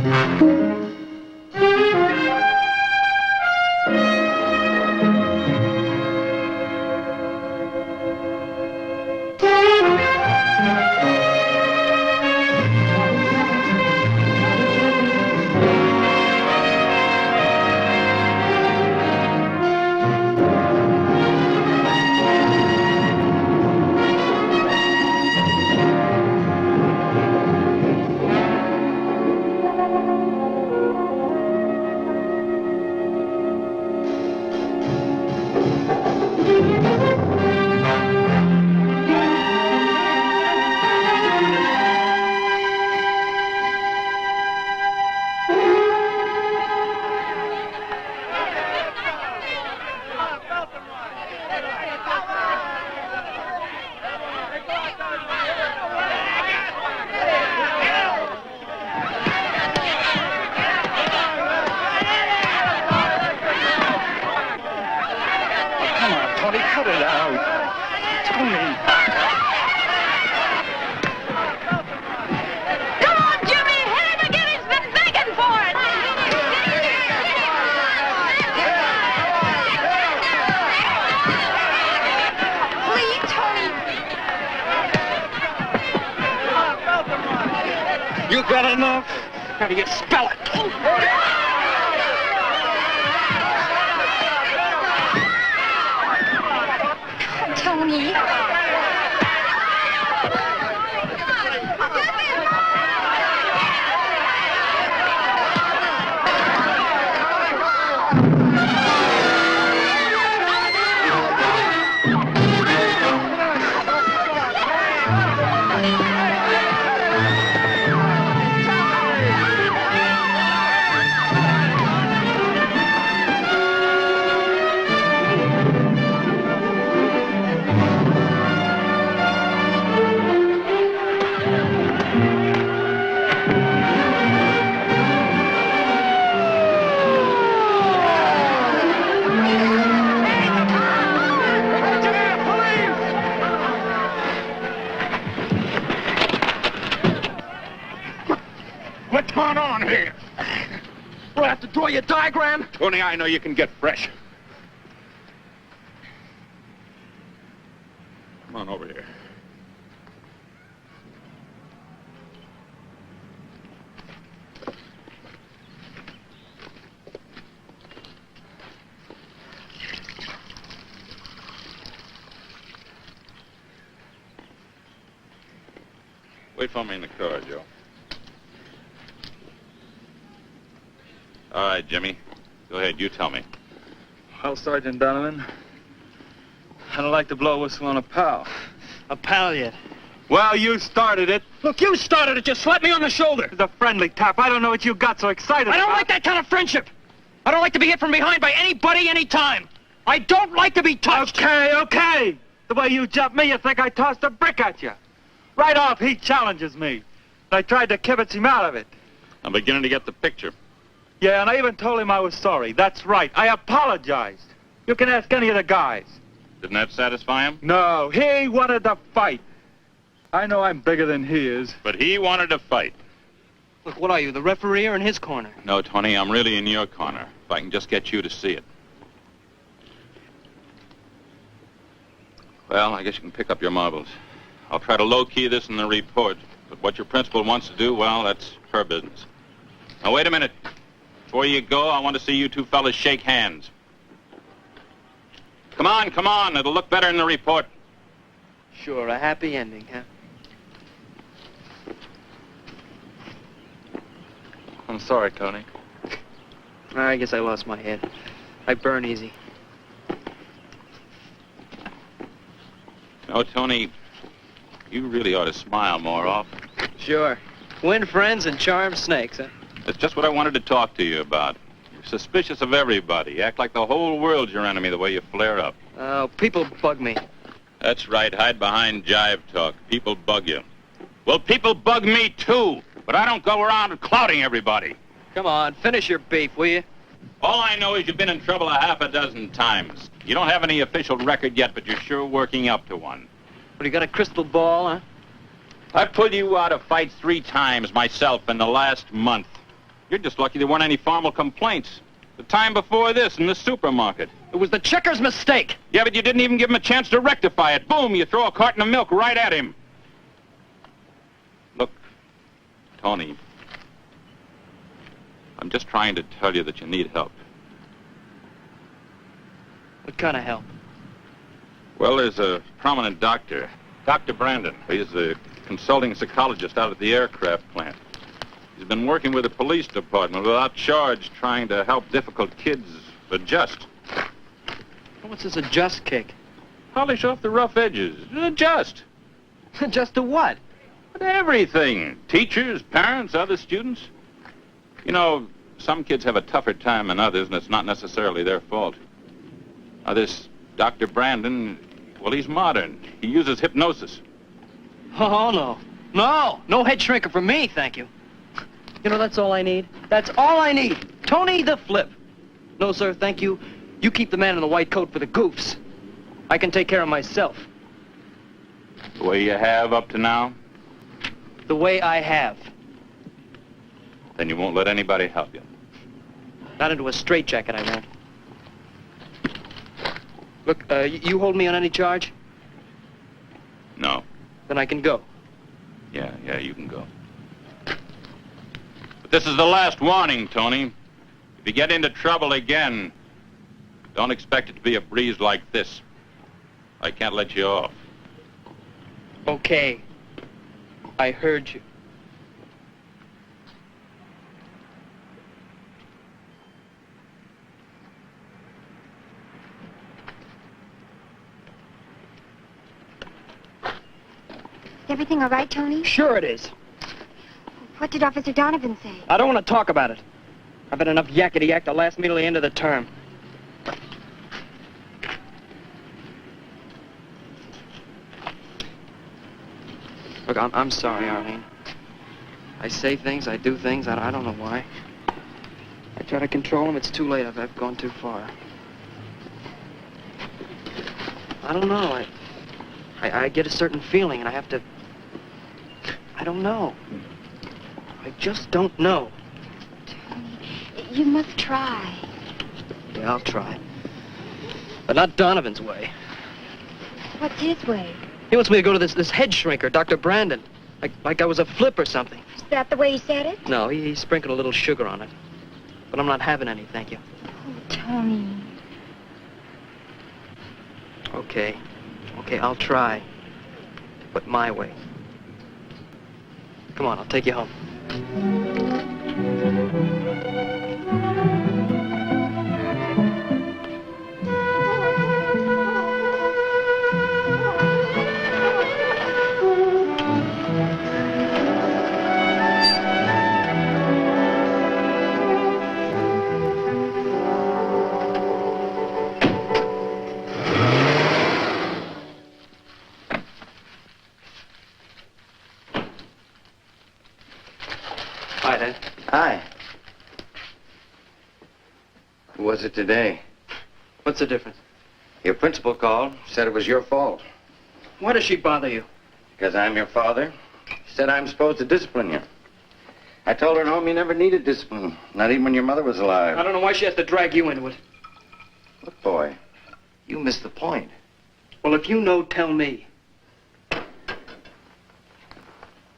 You got enough? How do you spell it? Come on, Tony. What's going on here? We'll have to draw you a diagram. Tony, I know you can get fresh. Come on over here. Wait for me in the car, Joe. All right, Jimmy. Go ahead, you tell me. Well, Sergeant Donovan, I don't like to blow a whistle on a pal. A pal yet? Well, you started it. Look, you started it. Just slap me on the shoulder. It's a friendly tap. I don't know what you got so excited I don't about. like that kind of friendship. I don't like to be hit from behind by anybody, anytime. I don't like to be touched. Okay. The way you jumped me, you think I tossed a brick at you. Right off, he challenges me. I tried to kibitz him out of it. I'm beginning to get the picture. Yeah, and I even told him I was sorry. That's right. I apologized. You can ask any of the guys. Didn't that satisfy him? No, he wanted to fight. I know I'm bigger than he is. But he wanted to fight. Look, what are you, the referee or in his corner? No, Tony, I'm really in your corner. If I can just get you to see it. Well, I guess you can pick up your marbles. I'll try to low-key this in the report. But what your principal wants to do, well, that's her business. Now, wait a minute. Before you go, I want to see you two fellas shake hands. Come on. It'll look better in the report. Sure, a happy ending, huh? I'm sorry, Tony. I guess I lost my head. I burn easy. No, Tony, you really ought to smile more often. Sure. Win friends and charm snakes, huh? That's just what I wanted to talk to you about. You're suspicious of everybody. You act like the whole world's your enemy the way you flare up. Oh, people bug me. That's right. Hide behind jive talk. People bug you. Well, people bug me, too. But I don't go around clouting everybody. Come on, finish your beef, will you? All I know is you've been in trouble a half a dozen times. You don't have any official record yet, but you're sure working up to one. But you got a crystal ball, huh? I pulled you out of fights 3 times myself in the last month. You're just lucky there weren't any formal complaints. The time before this in the supermarket. It was the checker's mistake. Yeah, but you didn't even give him a chance to rectify it. Boom, you throw a carton of milk right at him. Look, Tony, I'm just trying to tell you that you need help. What kind of help? Well, there's a prominent doctor, Dr. Brandon. He's a consulting psychologist out at the aircraft plant. He's been working with the police department without charge, trying to help difficult kids adjust. What's this adjust kick? Polish off the rough edges. Adjust. Adjust to what? To everything. Teachers, parents, other students. You know, some kids have a tougher time than others, and it's not necessarily their fault. Now, this Dr. Brandon, well, he's modern. He uses hypnosis. Oh, no. No head shrinker for me, thank you. You know, that's all I need. That's all I need. Tony the Flip. No, sir, thank you. You keep the man in the white coat for the goofs. I can take care of myself. The way you have up to now? The way I have. Then you won't let anybody help you. Not into a straitjacket, I won't. Look, you hold me on any charge? No. Then I can go. Yeah, you can go. But this is the last warning, Tony. If you get into trouble again, don't expect it to be a breeze like this. I can't let you off. Okay. I heard you. Is everything all right, Tony? Sure it is. What did Officer Donovan say? I don't want to talk about it. I've had enough yakety-yak to last me till the end of the term. Look, I'm sorry, Arlene. I say things, I do things, I don't know why. I try to control them, it's too late. I've gone too far. I don't know. I get a certain feeling, and I have to... I don't know. I just don't know. Tony, you must try. Yeah, I'll try. But not Donovan's way. What's his way? He wants me to go to this head shrinker, Dr. Brandon. Like I was a flip or something. Is that the way he said it? No, he sprinkled a little sugar on it. But I'm not having any, thank you. Oh, Tony. Okay, I'll try. But my way. Come on, I'll take you home. Hi, Dad. Hi. Who was it today? What's the difference? Your principal called, said it was your fault. Why does she bother you? Because I'm your father. She said I'm supposed to discipline you. I told her at home you never needed discipline, not even when your mother was alive. I don't know why she has to drag you into it. Look, boy, you missed the point. Well, if you know, tell me.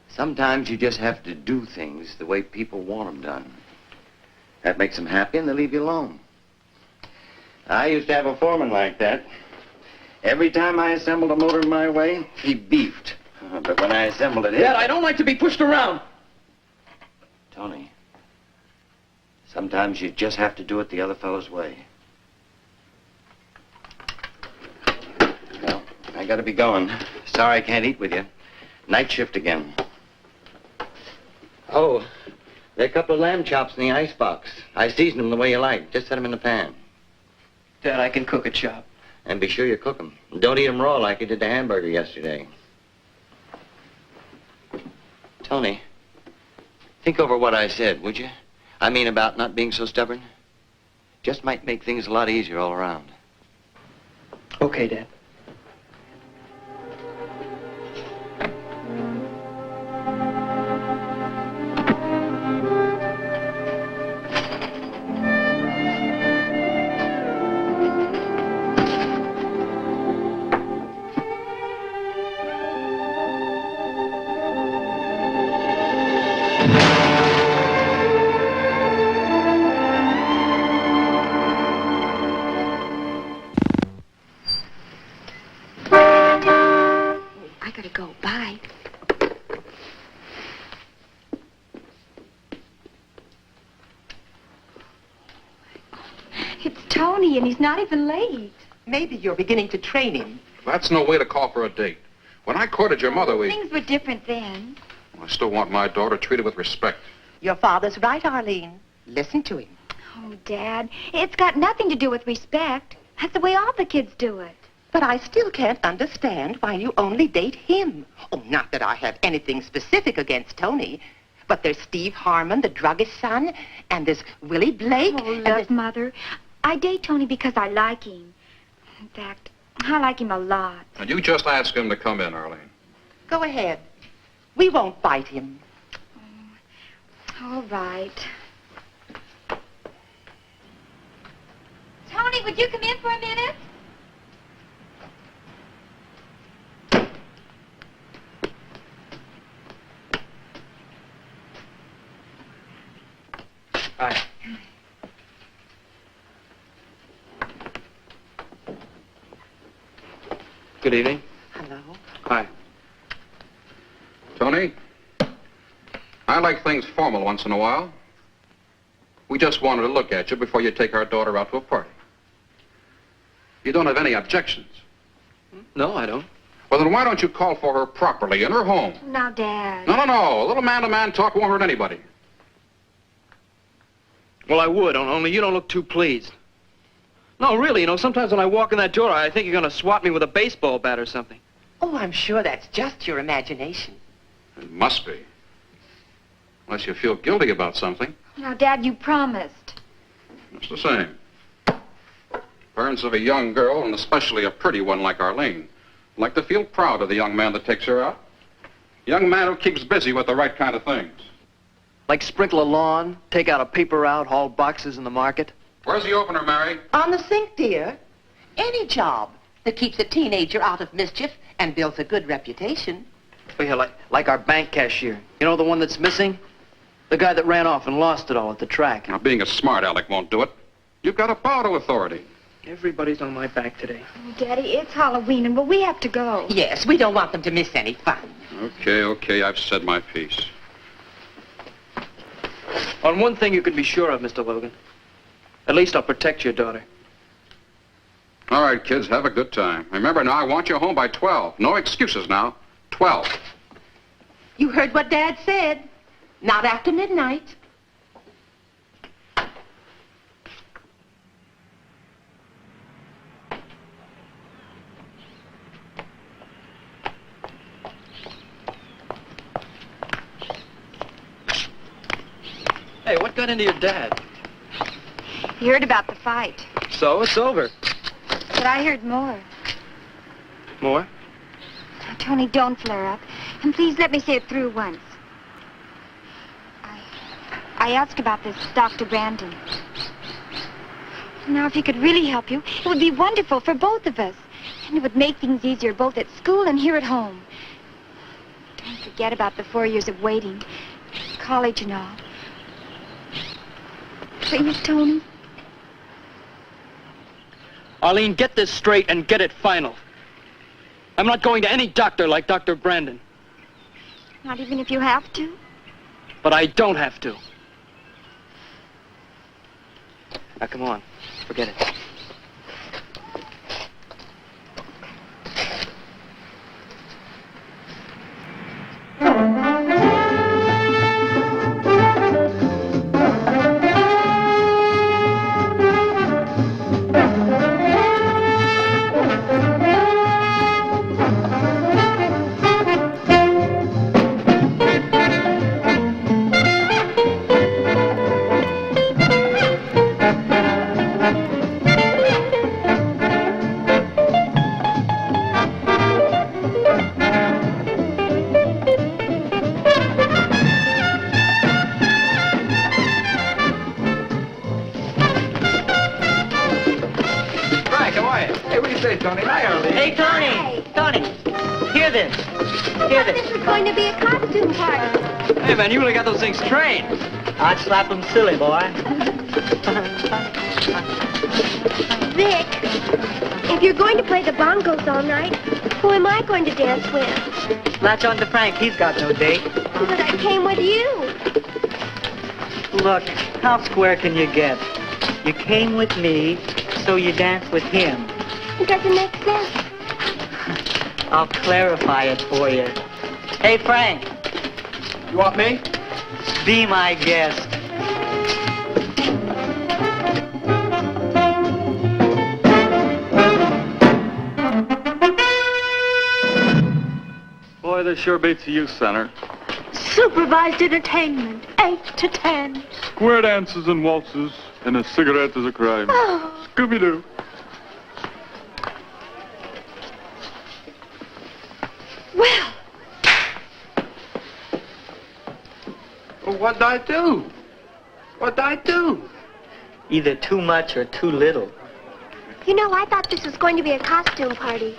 Sometimes you just have to do things the way people want them done. That makes them happy and they leave you alone. I used to have a foreman like that. Every time I assembled a motor my way, he beefed. But when I assembled it... Dad, I don't like to be pushed around. Tony, sometimes you just have to do it the other fellow's way. Well, I gotta be going. Sorry I can't eat with you. Night shift again. Oh, there are a couple of lamb chops in the icebox. I seasoned them the way you like. Just set them in the pan. Dad, I can cook a chop. And be sure you cook them. Don't eat them raw like you did the hamburger yesterday. Tony, think over what I said, would you? I mean about not being so stubborn. Just might make things a lot easier all around. Okay, Dad. Tony, and he's not even late. Maybe you're beginning to train him. That's no way to call for a date. When I courted your mother, Things were different then. I still want my daughter treated with respect. Your father's right, Arlene. Listen to him. Oh, Dad, it's got nothing to do with respect. That's the way all the kids do it. But I still can't understand why you only date him. Oh, not that I have anything specific against Tony. But there's Steve Harmon, the druggist's son, and there's Willie Blake. Oh, and look, there's... Mother, I date Tony because I like him. In fact, I like him a lot. And you just ask him to come in, Arlene. Go ahead. We won't bite him. All right. Tony, would you come in for a minute? Hi. Good evening. Hello. Hi. Tony, I like things formal once in a while. We just wanted to look at you before you take our daughter out to a party. You don't have any objections. No, I don't. Well, then why don't you call for her properly in her home? Now, Dad. No. A little man-to-man talk won't hurt anybody. Well, I would, only you don't look too pleased. No, really, sometimes when I walk in that door, I think you're going to swat me with a baseball bat or something. Oh, I'm sure that's just your imagination. It must be. Unless you feel guilty about something. Now, Dad, you promised. It's the same. Parents of a young girl, and especially a pretty one like Arlene, like to feel proud of the young man that takes her out. Young man who keeps busy with the right kind of things. Like sprinkle a lawn, take out a paper route, haul boxes in the market. Where's the opener, Mary? On the sink, dear. Any job that keeps a teenager out of mischief and builds a good reputation. Oh, yeah, like our bank cashier. You know the one that's missing? The guy that ran off and lost it all at the track. Now, being a smart aleck won't do it. You've got to bow to authority. Everybody's on my back today. Oh, Daddy, it's Halloween, and we have to go. Yes, we don't want them to miss any fun. Okay, I've said my piece. On one thing you can be sure of, Mr. Logan. At least I'll protect your daughter. All right, kids, have a good time. Remember now, I want you home by 12. No excuses now. 12. You heard what Dad said. Not after midnight. Hey, what got into your dad? He heard about the fight, So, it's over. but I heard more. More? Now, Tony, don't flare up. And please let me say it through once. I asked about this Dr. Brandon. Now, if he could really help you, it would be wonderful for both of us. And it would make things easier both at school and here at home. Don't forget about the 4 years of waiting, college and all. Please, Tony. Arlene, get this straight and get it final. I'm not going to any doctor like Dr. Brandon. Not even if you have to? But I don't have to. Now, come on. Forget it. Hey, Tony! Tony! Hear this. Hear This this. is going to be a costume party. Hey, man, you really got those things trained. I'd slap him silly, boy. Vic, if you're going to play the bongos all night, who am I going to dance with? Latch on to Frank. He's got no date. But I came with you. Look, how square can you get? You came with me, so you dance with him? It doesn't make sense. I'll clarify it for you. Hey, Frank, You want me? be my guest. Boy, this sure beats the youth center. Supervised entertainment, 8 to 10. Square dances and waltzes, and a cigarette is a crime. Oh. Scooby-Doo. Well, Well, what'd I do? What'd I do? Either too much or too little. You know, I thought this was going to be a costume party.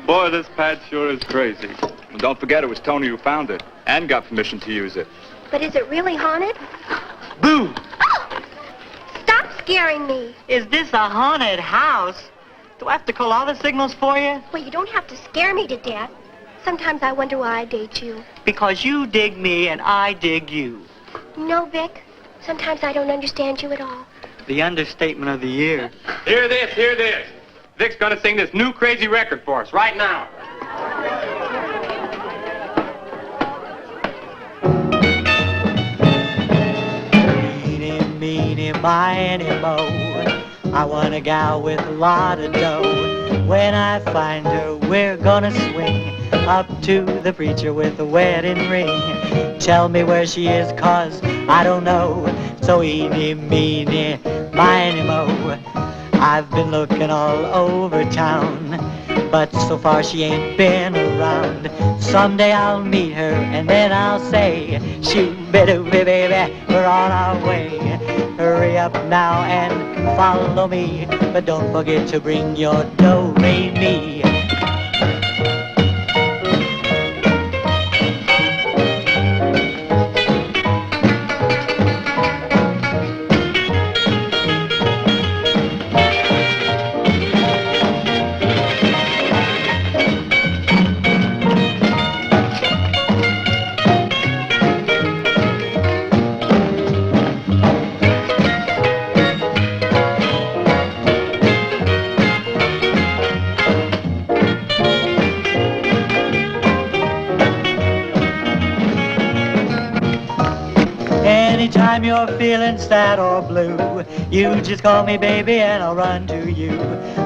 Boy, this pad sure is crazy. Well, don't forget it was Tony who found it and got permission to use it. But is it really haunted? Boo! Oh! Stop scaring me. Is this a haunted house? Do I have to call all the signals for you? Well, you don't have to scare me to death. Sometimes I wonder why I date you. Because you dig me and I dig you. No, Vic. Sometimes I don't understand you at all. The understatement of the year. Hear this, hear this. Vic's gonna sing this new crazy record for us right now. Meeny, meeny, miny, mo. I want a gal with a lot of dough. When I find her, we're gonna swing up to the preacher with a wedding ring. Tell me where she is, 'cause I don't know. So eeny, meeny, miny, mo. I've been looking all over town, but so far she ain't been around. Someday I'll meet her and then I'll say, shoo-be-doo-be, baby, we're on our way. Hurry up now and follow me, but don't forget to bring your do-re-mi. Anytime you're feeling sad or blue, you just call me baby and I'll run to you.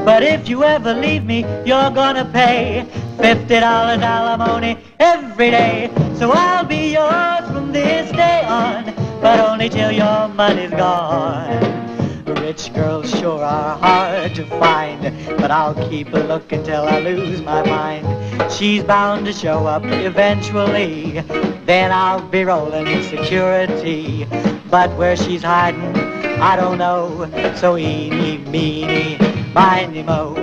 But if you ever leave me, you're gonna pay $50 alimony every day. So I'll be yours from this day on, but only till your money's gone. Rich girls sure are hard to find, but I'll keep a looking till I lose my mind. She's bound to show up eventually, then I'll be rolling in security. But where she's hiding, I don't know. So eeny, meeny, miny, mo.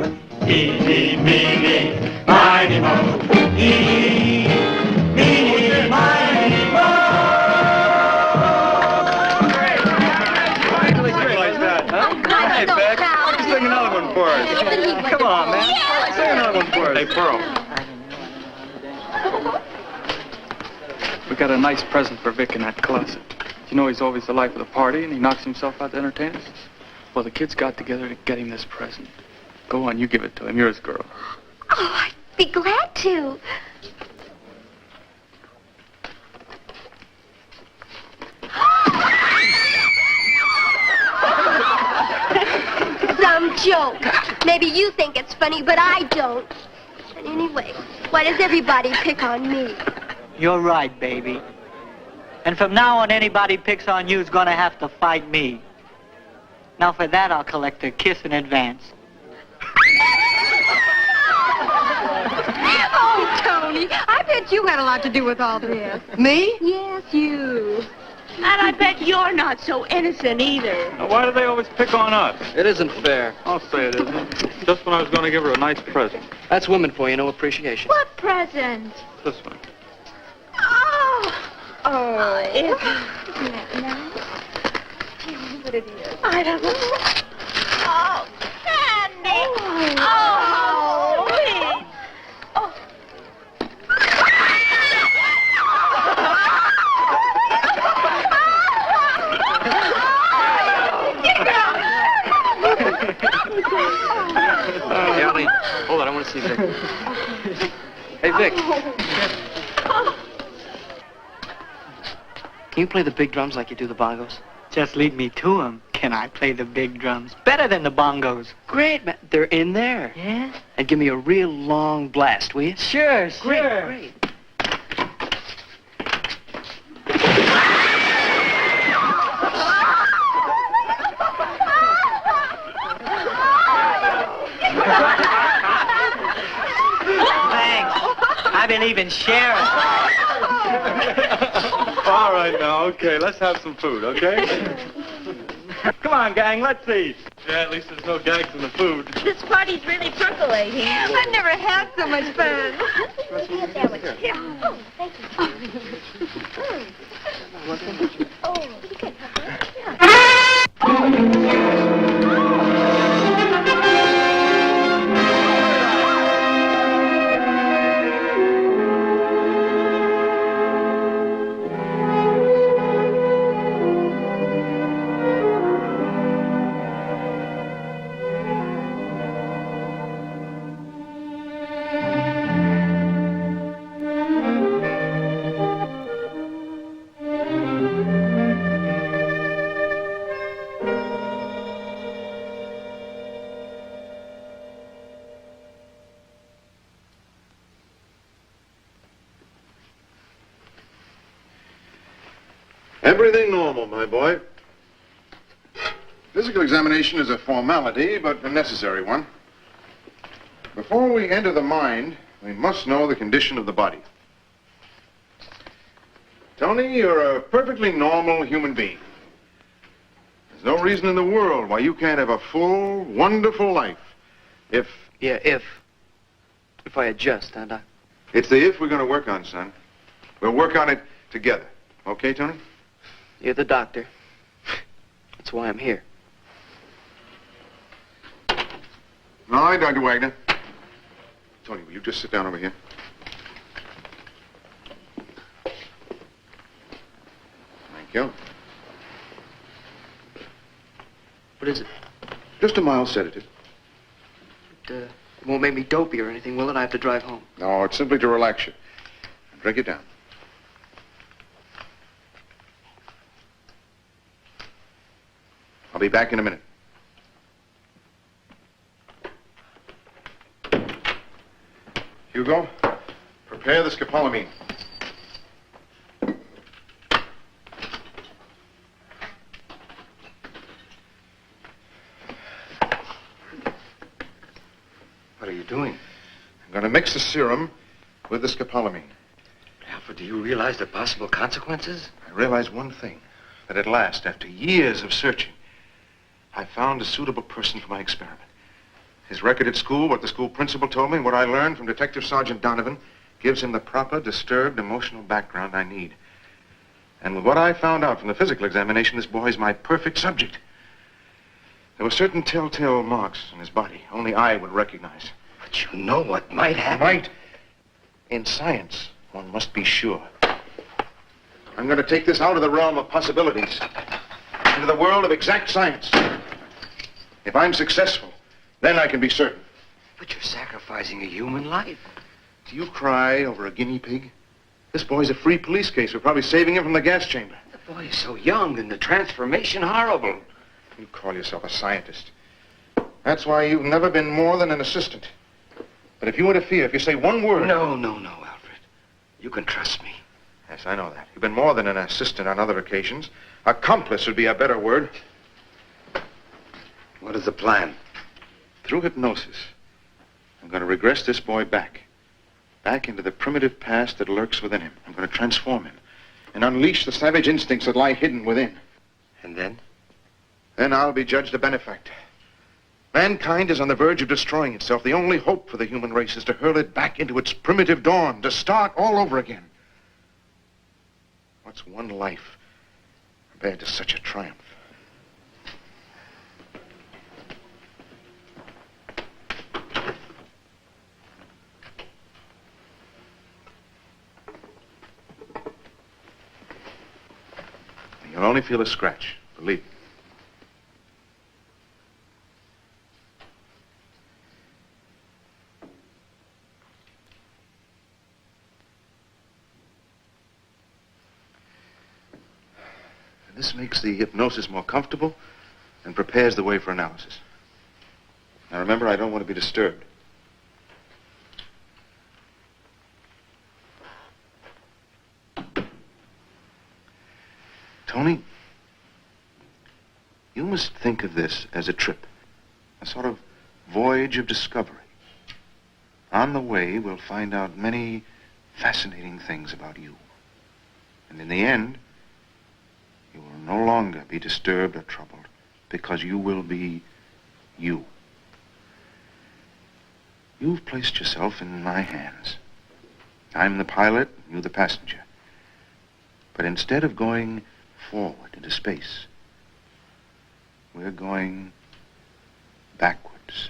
Eeny, meeny, miny, mo. Eeny, meeny, miny, mo. Hey, Beck, sing another one for us. Come on, man. Sing another one for us. Hey, Pearl. We got a nice present for Vic in that closet. You know he's always the life of the party, and he knocks himself out to entertain us. Well, the kids got together to get him this present. Go on, you give it to him. You're his girl. Oh, I'd be glad to. Some joke. Maybe you think it's funny, but I don't. And anyway, why does everybody pick on me? You're right, baby. And from now on, anybody picks on you is gonna have to fight me. Now for that, I'll collect a kiss in advance. Oh, Tony, I bet you had a lot to do with all this. Me? Yes, you. And I bet you're not so innocent either. Now, why do they always pick on us? It isn't fair. I'll say it isn't. Just when I was going to give her a nice present. That's women for you, no appreciation. What present? This one. Oh. Oh, isn't that nice? Tell me what it is. I don't know. Oh, Sandy. Oh, sweet. Oh. Get down. see Vic. Hey, Vic. Can you play the big drums like you do the bongos? Just lead me to 'em. Can I play the big drums better than the bongos? Great, man. They're in there. Yeah? And give me a real long blast, will you? Sure. Great. Thanks. I believe in sharing. All right, now, okay, let's have some food, okay? Come on, gang, let's eat. Yeah, at least there's no gags in the food. This party's really percolating. I've never had so much fun. Here. Oh, thank you. Oh, you can Everything normal, my boy. Physical examination is a formality, but a necessary one. Before we enter the mind, we must know the condition of the body. Tony, you're a perfectly normal human being. There's no reason in the world why you can't have a full, wonderful life if... Yeah, if I adjust, huh, Doc? It's the if we're going to work on, son. We'll work on it together. Okay, Tony? You're the doctor. That's why I'm here. All right, Dr. Wagner. Tony, will you just sit down over here? Thank you. What is it? Just a mild sedative. It won't make me dopey or anything, will it? I have to drive home. No, it's simply to relax you. Drink it down. I'll be back in a minute. Hugo, prepare the scopolamine. What are you doing? I'm going to mix the serum with the scopolamine. Alfred, do you realize the possible consequences? I realize one thing, that at last, after years of searching, I found a suitable person for my experiment. His record at school, what the school principal told me, and what I learned from Detective Sergeant Donovan, gives him the proper, disturbed, emotional background I need. And with what I found out from the physical examination, this boy's my perfect subject. There were certain telltale marks on his body only I would recognize. But you know what might happen. Might? In science, one must be sure. I'm going to take this out of the realm of possibilities, into the world of exact science. If I'm successful, then I can be certain. But you're sacrificing a human life. Do you cry over a guinea pig? This boy's a free police case. We're probably saving him from the gas chamber. The boy is so young and the transformation horrible. You call yourself a scientist. That's why you've never been more than an assistant. But if you interfere, if you say one word... No, Alfred. You can trust me. Yes, I know that. You've been more than an assistant on other occasions. Accomplice would be a better word. What is the plan? Through hypnosis, I'm going to regress this boy back into the primitive past that lurks within him. I'm going to transform him and unleash the savage instincts that lie hidden within. And then? Then I'll be judged a benefactor. Mankind is on the verge of destroying itself. The only hope for the human race is to hurl it back into its primitive dawn, to start all over again. What's one life compared to such a triumph? You'll only feel a scratch, believe me. This makes the hypnosis more comfortable and prepares the way for analysis. Now remember, I don't want to be disturbed. Tony, you must think of this as a trip, a sort of voyage of discovery. On the way, we'll find out many fascinating things about you. And in the end, you will no longer be disturbed or troubled because you will be you. You've placed yourself in my hands. I'm the pilot, you the passenger. But instead of going forward into space, we're going backwards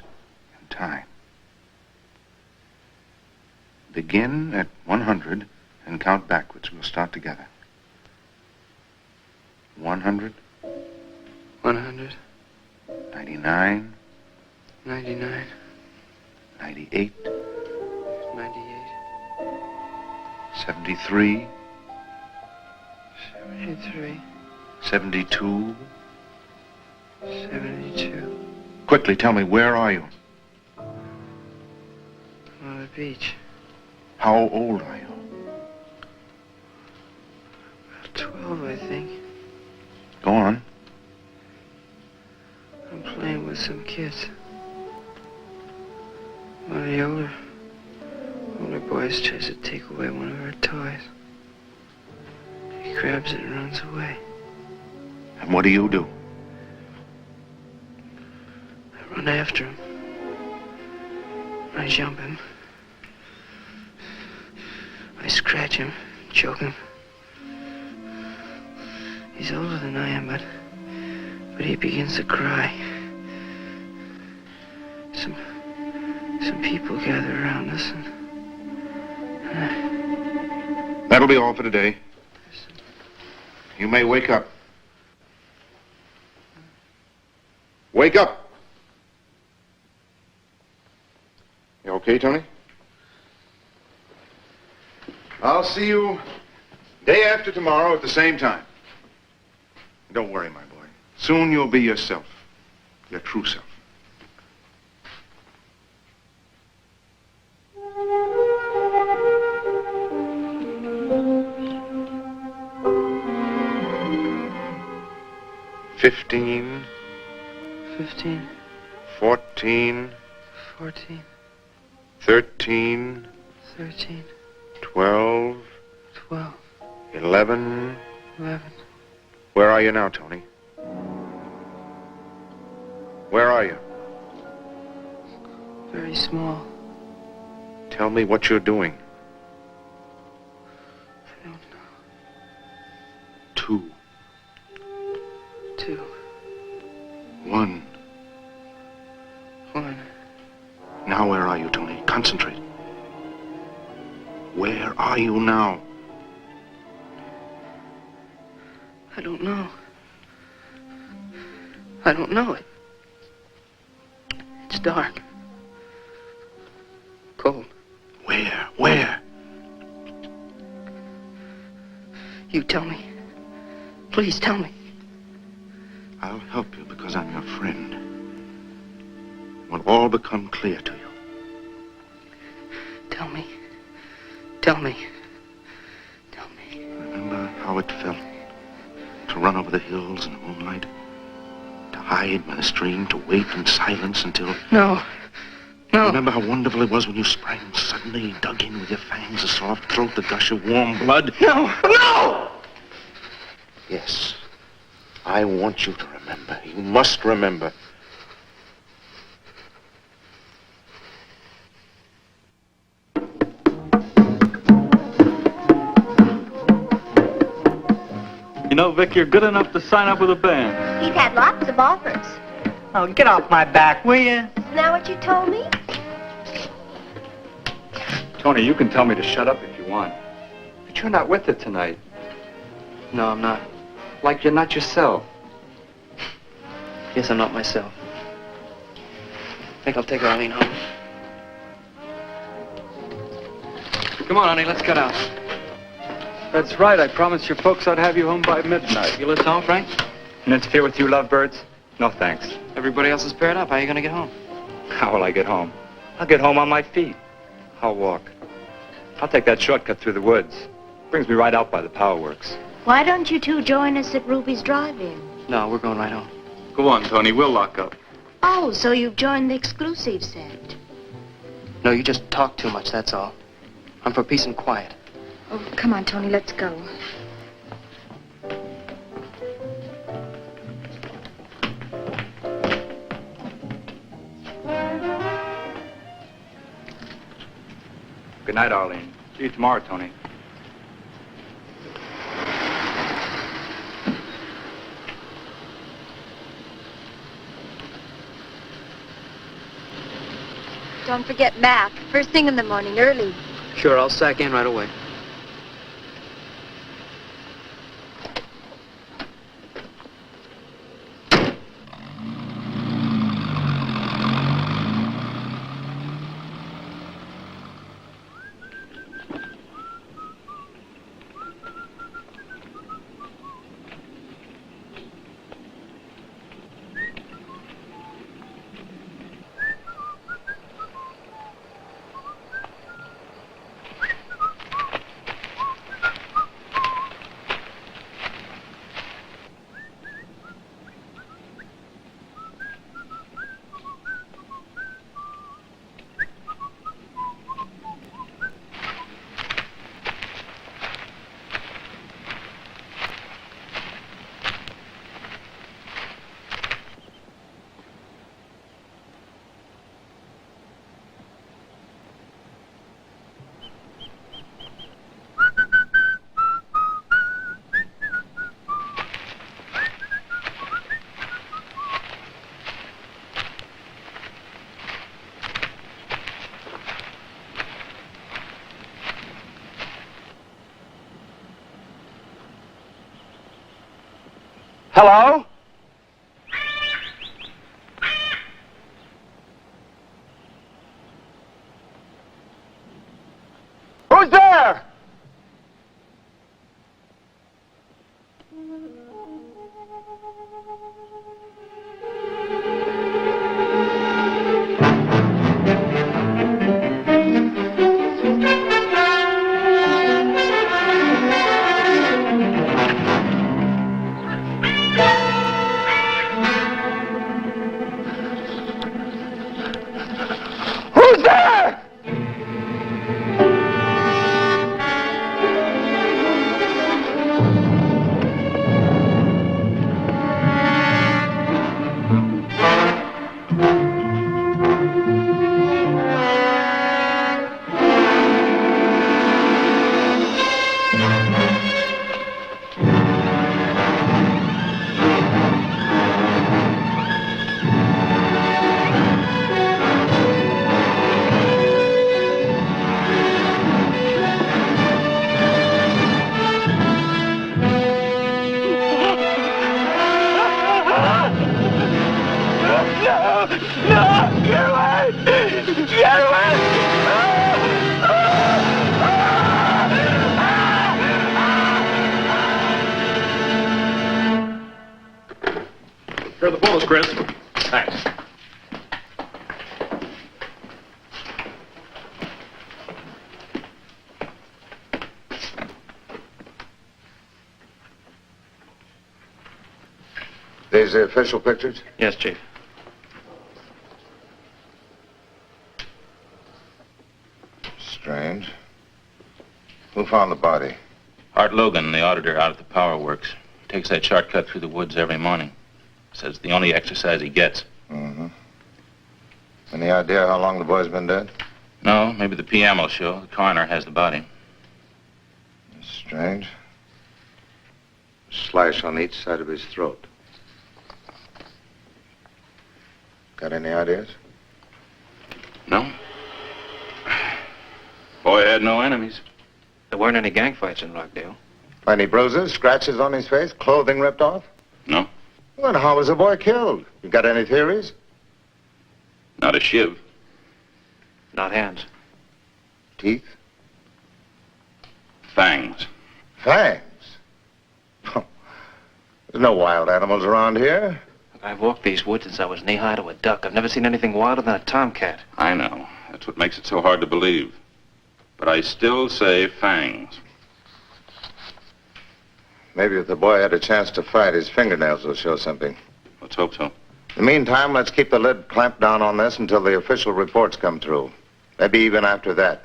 in time. Begin at 100 and count backwards. We'll start together. 100. 100. 99. 99. 98. 98. 73. 73. 72. 72. Quickly, tell me, where are you? I'm on the beach. How old are you? About 12, I think. Go on. I'm playing with some kids. One of the older boys tries to take away one of our toys. He grabs it and runs away. And what do you do? I run after him. I jump him. I scratch him, choke him. He's older than I am, but he begins to cry. Some people gather around us and That'll be all for today. You may wake up. Wake up! You okay, Tony? I'll see you day after tomorrow at the same time. Don't worry, my boy. Soon you'll be yourself. Your true self. Fifteen. 15. 14. 14. 13. 13. 12. 12. 11. 11. Where are you now, Tony? Where are you? Very small. Tell me what you're doing. I don't know. 2. 2. 1. 1. Now where are you, Tony? Concentrate. Where are you now? I don't know. I don't know it. It's dark. Cold. Where? Where? You tell me. Please tell me. I'll help you because I'm your friend. It will all become clear to you. Tell me. Tell me. Tell me. Remember how it felt to run over the hills in the moonlight? To hide by the stream, to wait in silence until... No. No. Remember how wonderful it was when you sprang suddenly, dug in with your fangs, a soft throat, the gush of warm blood? No. No! Yes. I want you to remember. You must remember. You know, Vic, you're good enough to sign up with a band. He's had lots of offers. Oh, get off my back, will you? Isn't that what you told me? Tony, you can tell me to shut up if you want. But you're not with it tonight. No, I'm not. Like you're not yourself. Yes, I'm not myself. I think I'll take Arlene home. Come on, honey, let's cut out. That's right. I promised your folks I'd have you home by midnight. You list home, Frank? Interfere with you lovebirds? No, thanks. Everybody else is paired up. How are you gonna get home? How will I get home? I'll get home on my feet. I'll walk. I'll take that shortcut through the woods. Brings me right out by the power works. Why don't you two join us at Ruby's Drive-In? No, we're going right home. Go on, Tony. We'll lock up. Oh, so you've joined the exclusive set. No, you just talk too much, that's all. I'm for peace and quiet. Oh, come on, Tony, let's go. Good night, Arlene. See you tomorrow, Tony. Don't forget math. First thing in the morning, early. Sure, I'll sack in right away. Hello? Who's there? Who's there? Here are the photos, Chris. Thanks. These the official pictures? Yes, Chief. Strange. Who found the body? Art Logan, the auditor out at the power works. Takes that shortcut through the woods every morning. Says it's the only exercise he gets. Mm-hmm. Any idea how long the boy's been dead? No, maybe the PM will show. The coroner has the body. Strange. Slash on each side of his throat. Got any ideas? No. Boy had no enemies. There weren't any gang fights in Rockdale. Any bruises, scratches on his face, clothing ripped off? No. Well, then how was the boy killed? You got any theories? Not a shiv. Not hands. Teeth? Fangs. Fangs? There's no wild animals around here. I've walked these woods since I was knee-high to a duck. I've never seen anything wilder than a tomcat. I know. That's what makes it so hard to believe. But I still say fangs. Maybe if the boy had a chance to fight, his fingernails will show something. Let's hope so. In the meantime, let's keep the lid clamped down on this until the official reports come through. Maybe even after that.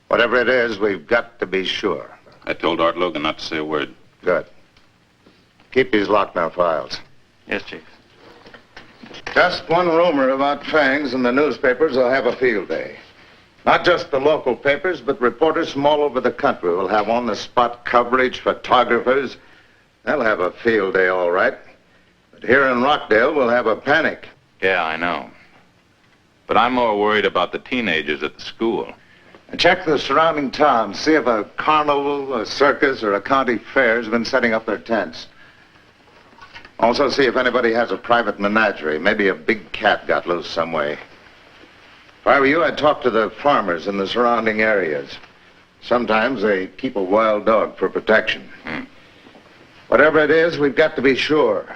Whatever it is, we've got to be sure. I told Art Logan not to say a word. Good. Keep these locked in our files. Yes, Chief. Just one rumor about fangs in the newspapers will have a field day. Not just the local papers, but reporters from all over the country will have on-the-spot coverage, photographers. They'll have a field day, all right. But here in Rockdale, we'll have a panic. Yeah, I know. But I'm more worried about the teenagers at the school. And check the surrounding towns. See if a carnival, a circus, or a county fair has been setting up their tents. Also see if anybody has a private menagerie. Maybe a big cat got loose some way. If I were you, I'd talk to the farmers in the surrounding areas. Sometimes they keep a wild dog for protection. Whatever it is, we've got to be sure.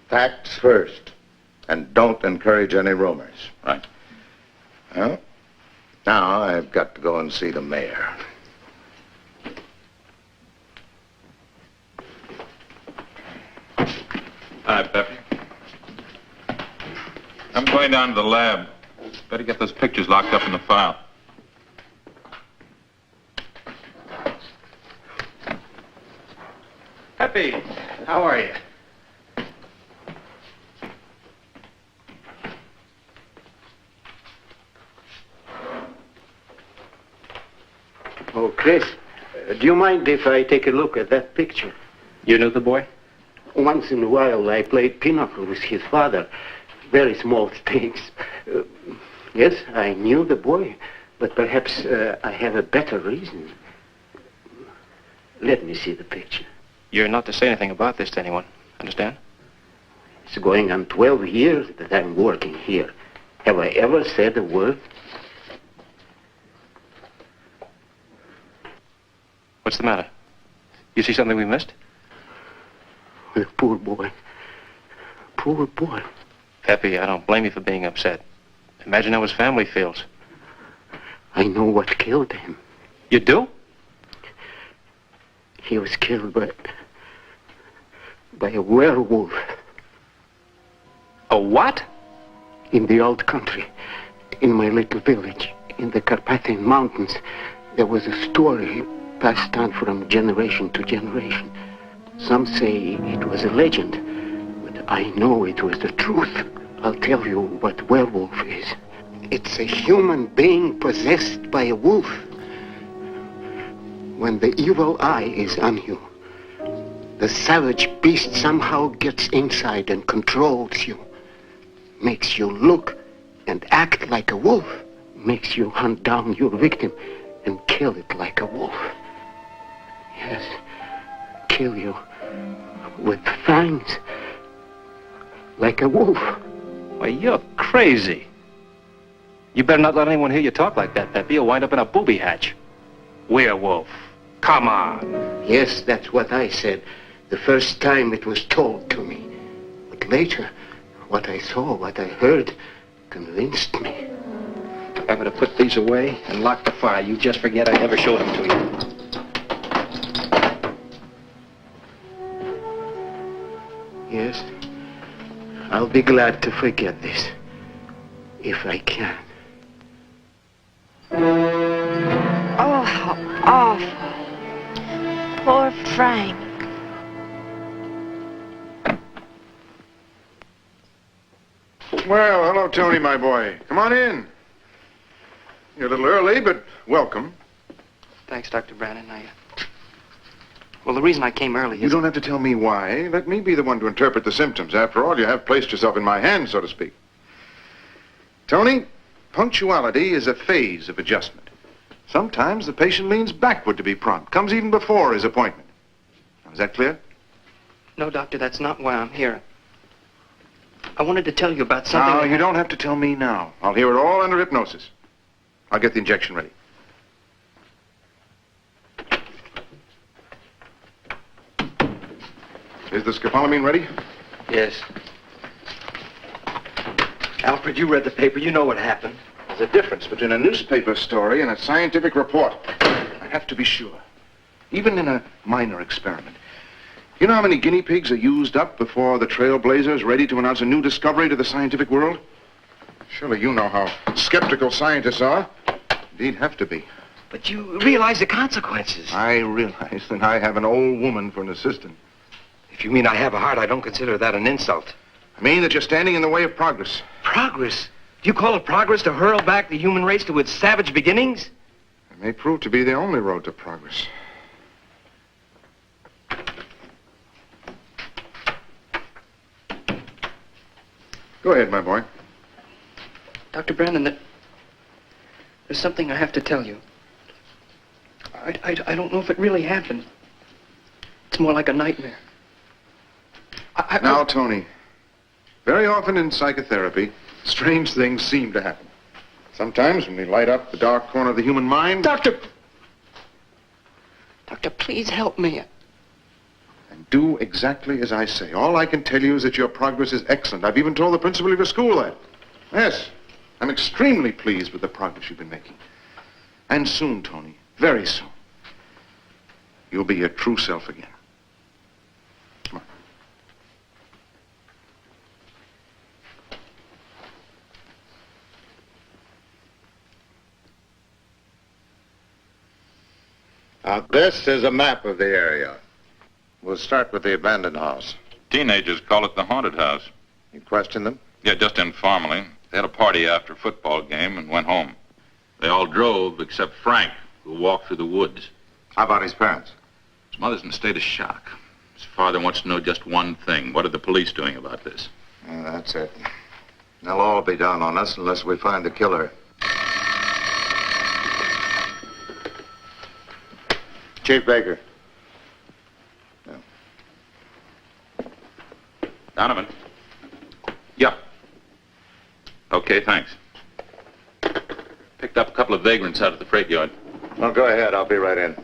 Facts first. And don't encourage any rumors. Right. Well, now I've got to go and see the mayor. Hi, Peppy. I'm going down to the lab. Better get those pictures locked up in the file. Peppy, how are you? Oh, Chris, do you mind if I take a look at that picture? You knew the boy? Once in a while, I played pinochle with his father. Very small stakes. Yes, I knew the boy, but perhaps I have a better reason. Let me see the picture. You're not to say anything about this to anyone. Understand? It's going on 12 years that I'm working here. Have I ever said a word? What's the matter? You see something we missed? The poor boy. Poor boy. Peppy, I don't blame you for being upset. Imagine how his family feels. I know what killed him. You do? He was killed by a werewolf. A what? In the old country, in my little village, in the Carpathian Mountains, there was a story passed on from generation to generation. Some say it was a legend, but I know it was the truth. I'll tell you what werewolf is. It's a human being possessed by a wolf. When the evil eye is on you, the savage beast somehow gets inside and controls you. Makes you look and act like a wolf. Makes you hunt down your victim and kill it like a wolf. Yes, kill you with fangs like a wolf. Why, you're crazy. You better not let anyone hear you talk like that, Peppy. You'll wind up in a booby hatch. Werewolf. Come on. Yes, that's what I said the first time it was told to me. But later, what I saw, what I heard, convinced me. I'm going to put these away and lock the file. You just forget I ever showed them to you. Yes, I'll be glad to forget this, if I can. Oh, how awful. Poor Frank. Well, hello, Tony, my boy. Come on in. You're a little early, but welcome. Thanks, Dr. Brandon. Well, the reason I came early is... You don't have to tell me why. Let me be the one to interpret the symptoms. After all, you have placed yourself in my hands, so to speak. Tony, punctuality is a phase of adjustment. Sometimes the patient leans backward to be prompt, comes even before his appointment. Now, is that clear? No, Doctor, that's not why I'm here. I wanted to tell you about something... No, you don't have to tell me now. I'll hear it all under hypnosis. I'll get the injection ready. Is the scopolamine ready? Yes. Alfred, you read the paper. You know what happened. There's a difference between a newspaper story and a scientific report. I have to be sure. Even in a minor experiment. You know how many guinea pigs are used up before the trailblazer is ready to announce a new discovery to the scientific world? Surely you know how skeptical scientists are. Indeed, have to be. But you realize the consequences. I realize that I have an old woman for an assistant. If you mean I have a heart, I don't consider that an insult. I mean that you're standing in the way of progress. Progress? Do you call it progress to hurl back the human race to its savage beginnings? It may prove to be the only road to progress. Go ahead, my boy. Dr. Brandon, there's something I have to tell you. I don't know if it really happened. It's more like a nightmare. Now, Tony, very often in psychotherapy, strange things seem to happen. Sometimes when we light up the dark corner of the human mind... Doctor, please help me. And do exactly as I say. All I can tell you is that your progress is excellent. I've even told the principal of your school that. Yes, I'm extremely pleased with the progress you've been making. And soon, Tony, very soon, you'll be your true self again. Come on. Now, this is a map of the area. We'll start with the abandoned house. Teenagers call it the haunted house. You questioned them? Yeah, just informally. They had a party after a football game and went home. They all drove except Frank, who walked through the woods. How about his parents? His mother's in a state of shock. His father wants to know just one thing. What are the police doing about this? That's it. They'll all be down on us unless we find the killer. Chief Baker. Donovan. Yeah. Okay, thanks. Picked up a couple of vagrants out of the freight yard. Well, go ahead. I'll be right in.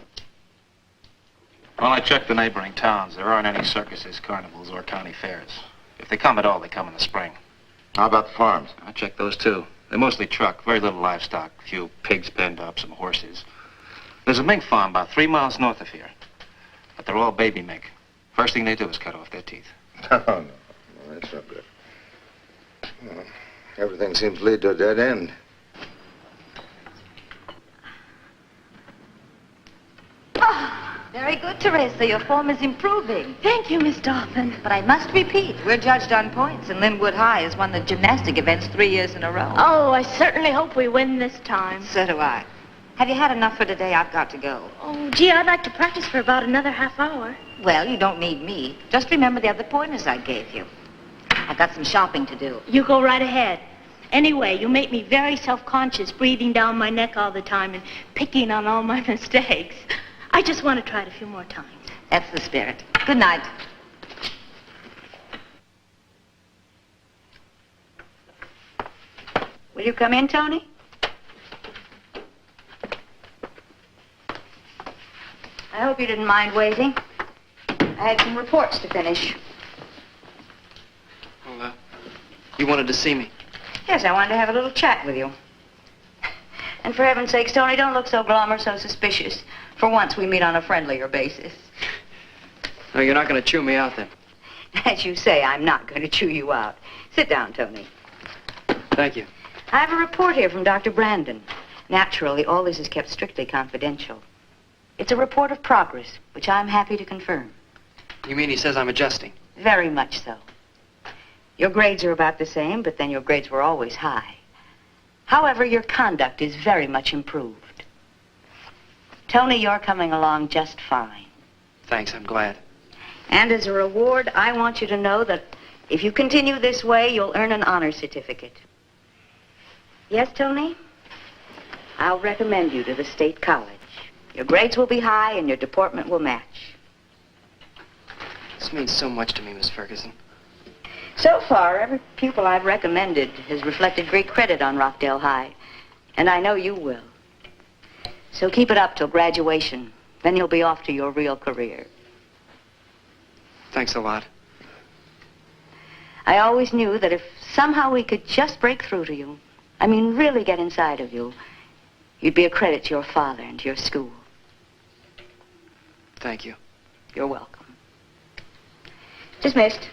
Well, I checked the neighboring towns. There aren't any circuses, carnivals, or county fairs. If they come at all, they come in the spring. How about the farms? I checked those, too. They're mostly truck, very little livestock. A few pigs penned up, some horses. There's a mink farm about 3 miles north of here. But they're all baby mink. First thing they do is cut off their teeth. No, that's no good. Well, everything seems to lead to a dead end. Very good, Teresa. Your form is improving. Thank you, Miss Dolphin. But I must repeat, we're judged on points, and Linwood High has won the gymnastic events 3 years in a row. Oh, I certainly hope we win this time. So do I. Have you had enough for today? I've got to go. Oh, gee, I'd like to practice for about another half hour. Well, you don't need me. Just remember the other pointers I gave you. I've got some shopping to do. You go right ahead. Anyway, you make me very self-conscious, breathing down my neck all the time and picking on all my mistakes. I just want to try it a few more times. That's the spirit. Good night. Will you come in, Tony? I hope you didn't mind waiting. I had some reports to finish. Well, you wanted to see me. Yes, I wanted to have a little chat with you. And for heaven's sakes, Tony, don't look so glum or so suspicious. For once, we meet on a friendlier basis. No, you're not going to chew me out then. As you say, I'm not going to chew you out. Sit down, Tony. Thank you. I have a report here from Dr. Brandon. Naturally, all this is kept strictly confidential. It's a report of progress, which I'm happy to confirm. You mean he says I'm adjusting? Very much so. Your grades are about the same, but then your grades were always high. However, your conduct is very much improved. Tony, you're coming along just fine. Thanks, I'm glad. And as a reward, I want you to know that if you continue this way, you'll earn an honor certificate. Yes, Tony? I'll recommend you to the State College. Your grades will be high and your deportment will match. This means so much to me, Miss Ferguson. So far, every pupil I've recommended has reflected great credit on Rockdale High. And I know you will. So keep it up till graduation. Then you'll be off to your real career. Thanks a lot. I always knew that if somehow we could just break through to you, I mean really get inside of you, you'd be a credit to your father and to your school. Thank you. You're welcome. Dismissed.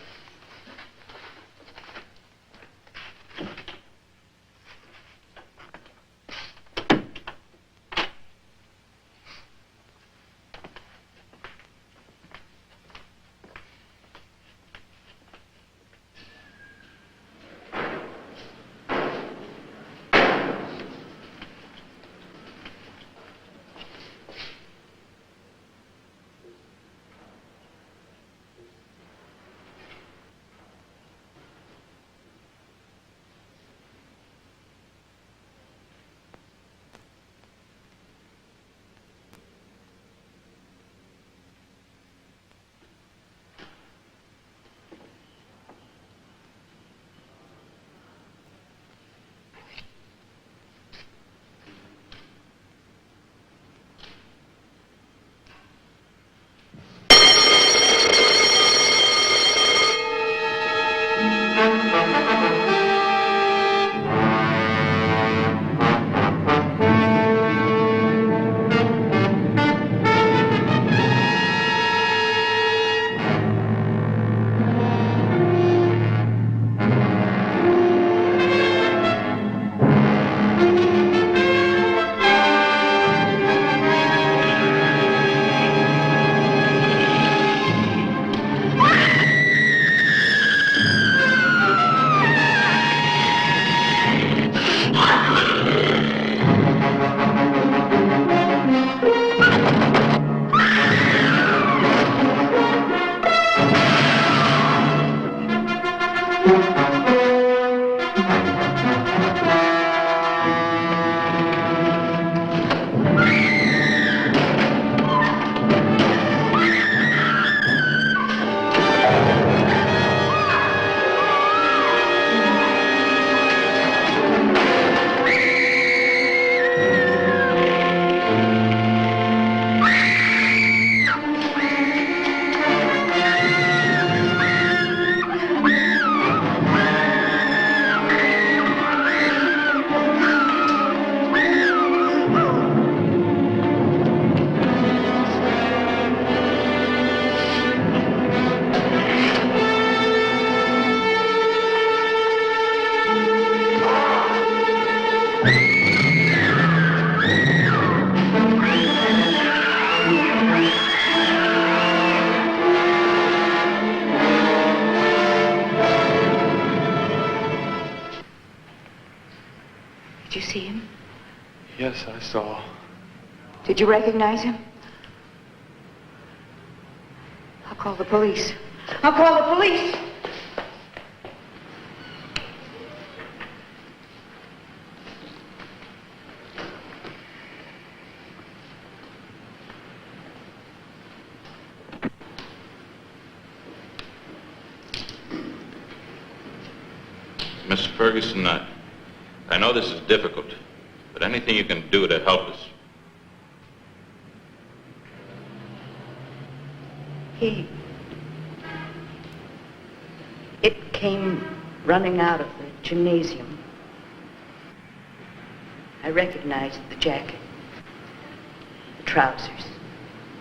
Did you see him? Yes, I saw. Did you recognize him? I'll call the police. I'll call the police! Miss Ferguson, I know this is difficult, but anything you can do to help us. It came running out of the gymnasium. I recognized the jacket, the trousers.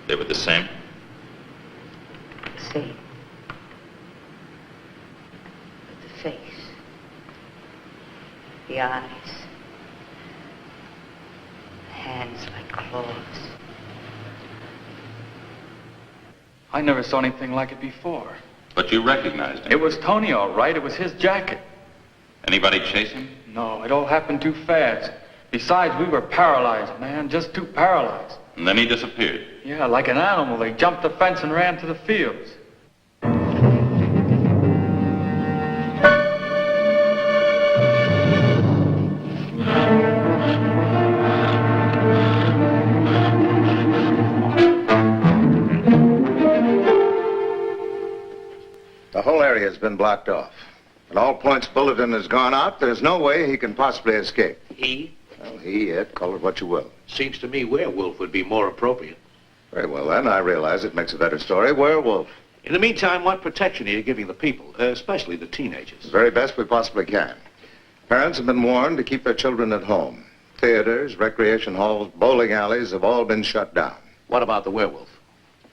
They were the same? The same. But the face, the eyes, the hands like claws. I never saw anything like it before. But you recognized him? It was Tony, all right. It was his jacket. Anybody chase him? No, it all happened too fast. Besides, we were paralyzed, man, just too paralyzed. And then he disappeared? Yeah, like an animal. They jumped the fence and ran to the fields. The whole area has been blocked off. At all points bulletin has gone out. There's no way he can possibly escape. He? Well, he, it, call it what you will. Seems to me werewolf would be more appropriate. Very well, then. I realize it makes a better story. Werewolf. In the meantime, what protection are you giving the people, especially the teenagers? The very best we possibly can. Parents have been warned to keep their children at home. Theaters, recreation halls, bowling alleys have all been shut down. What about the werewolf?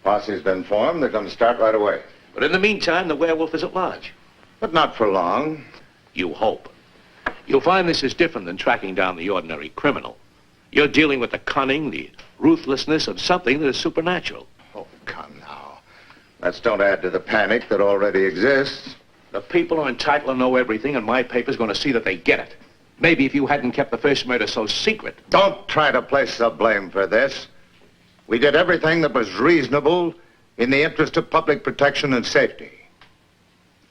Posse's been formed. They're going to start right away. But in the meantime, the werewolf is at large. But not for long. You hope. You'll find this is different than tracking down the ordinary criminal. You're dealing with the cunning, the ruthlessness of something that is supernatural. Oh, come now. Let's don't add to the panic that already exists. The people are entitled to know everything, and my paper's going to see that they get it. Maybe if you hadn't kept the first murder so secret. Don't try to place the blame for this. We did everything that was reasonable in the interest of public protection and safety.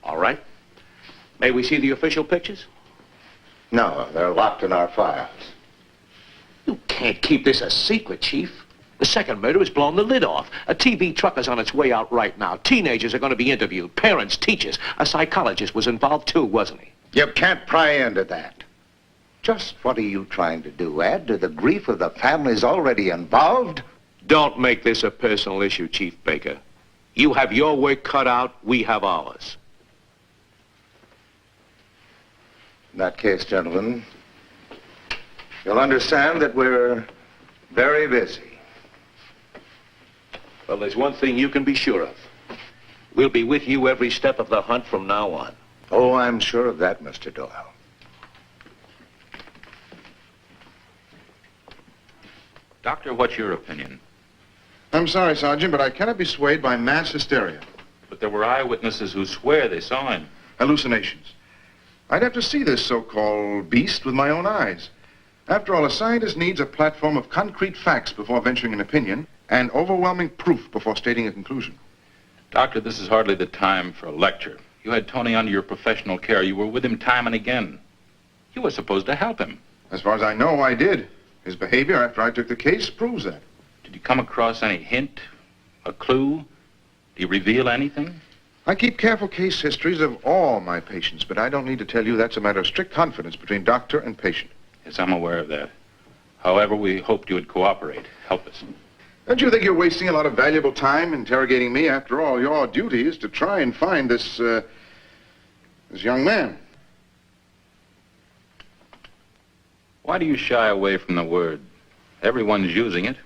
All right. May we see the official pictures? No, they're locked in our files. You can't keep this a secret, Chief. The second murder has blown the lid off. A TV truck is on its way out right now. Teenagers are going to be interviewed. Parents, teachers. A psychologist was involved too, wasn't he? You can't pry into that. Just what are you trying to do? Add to the grief of the families already involved? Don't make this a personal issue, Chief Baker. You have your work cut out, we have ours. In that case, gentlemen, you'll understand that we're very busy. Well, there's one thing you can be sure of. We'll be with you every step of the hunt from now on. Oh, I'm sure of that, Mr. Doyle. Doctor, what's your opinion? I'm sorry, Sergeant, but I cannot be swayed by mass hysteria. But there were eyewitnesses who swear they saw him. Hallucinations. I'd have to see this so-called beast with my own eyes. After all, a scientist needs a platform of concrete facts before venturing an opinion and overwhelming proof before stating a conclusion. Doctor, this is hardly the time for a lecture. You had Tony under your professional care. You were with him time and again. You were supposed to help him. As far as I know, I did. His behavior after I took the case proves that. Did you come across any hint, a clue? Did he reveal anything? I keep careful case histories of all my patients, but I don't need to tell you that's a matter of strict confidence between doctor and patient. Yes, I'm aware of that. However, we hoped you would cooperate, help us. Don't you think you're wasting a lot of valuable time interrogating me? After all, your duty is to try and find this young man. Why do you shy away from the word? Everyone's using it.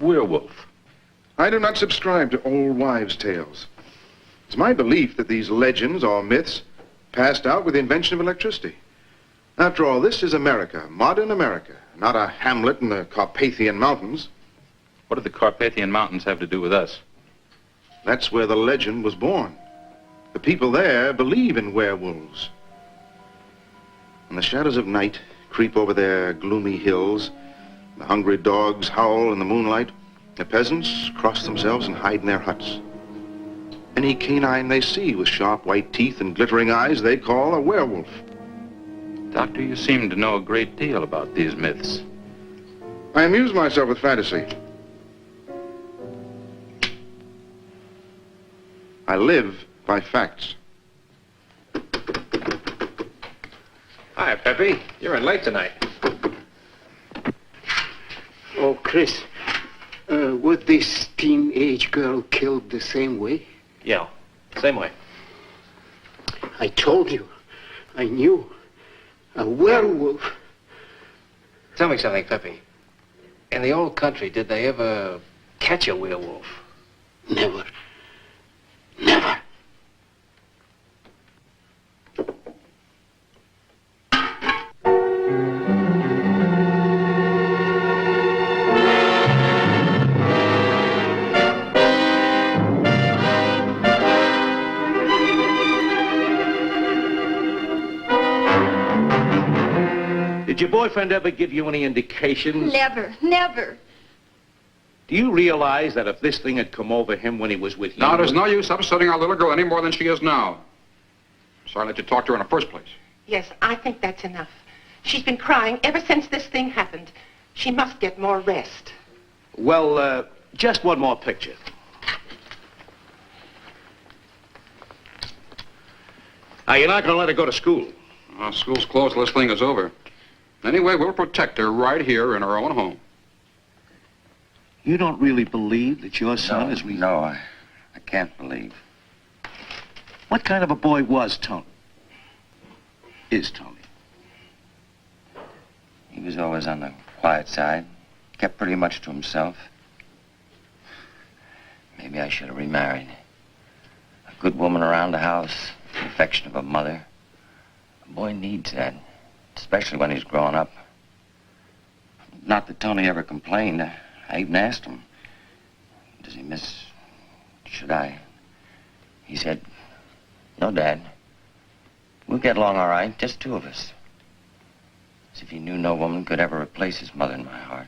Werewolf. I do not subscribe to old wives' tales. It's my belief that these legends or myths passed out with the invention of electricity. After all, this is America, modern America, not a hamlet in the Carpathian Mountains. What do the Carpathian Mountains have to do with us? That's where the legend was born. The people there believe in werewolves. When the shadows of night creep over their gloomy hills, the hungry dogs howl in the moonlight, the peasants cross themselves and hide in their huts. Any canine they see with sharp white teeth and glittering eyes they call a werewolf. Doctor, you seem to know a great deal about these myths. I amuse myself with fantasy. I live by facts. Hi, Peppy. You're in late tonight. Oh, Chris, was this teenage girl killed the same way? Yeah, same way. I told you. I knew. A werewolf. Tell me something, Peppy. In the old country, did they ever catch a werewolf? Never. Never. Did your boyfriend ever give you any indications? Never, never. Do you realize that if this thing had come over him when he was with you... Now, there's no use upsetting our little girl any more than she is now. So I let you talk to her in the first place. Yes, I think that's enough. She's been crying ever since this thing happened. She must get more rest. Well, just one more picture. Now, you're not going to let her go to school. School's closed till this thing is over. Anyway, we'll protect her right here in our own home. You don't really believe that your son is... No, I can't believe. What kind of a boy was Tony? Is Tony? He was always on the quiet side. Kept pretty much to himself. Maybe I should have remarried. A good woman around the house, the affection of a mother. A boy needs that, especially when he's grown up. Not that Tony ever complained. I even asked him, does he miss... should I? He said, no, Dad. We'll get along all right, just two of us. As if he knew no woman could ever replace his mother in my heart.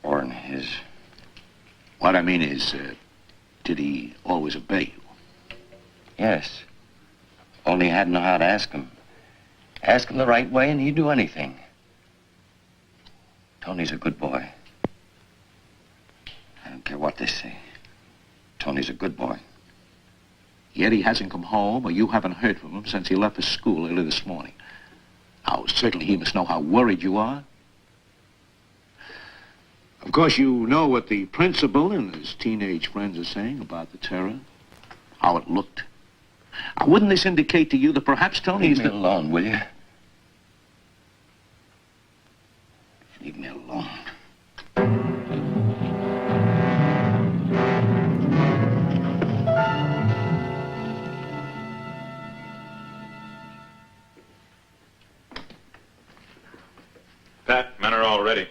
Or in his. What I mean is, did he always obey you? Yes. Only I hadn't know how to ask him. Ask him the right way and he'd do anything. Tony's a good boy. I don't care what they say. Tony's a good boy. Yet he hasn't come home, or you haven't heard from him since he left for school early this morning. Now, certainly he must know how worried you are. Of course, you know what the principal and his teenage friends are saying about the terror, how it looked. Now, wouldn't this indicate to you that perhaps Tony's... Leave me alone, will you? Leave me alone. Pat, men are all ready.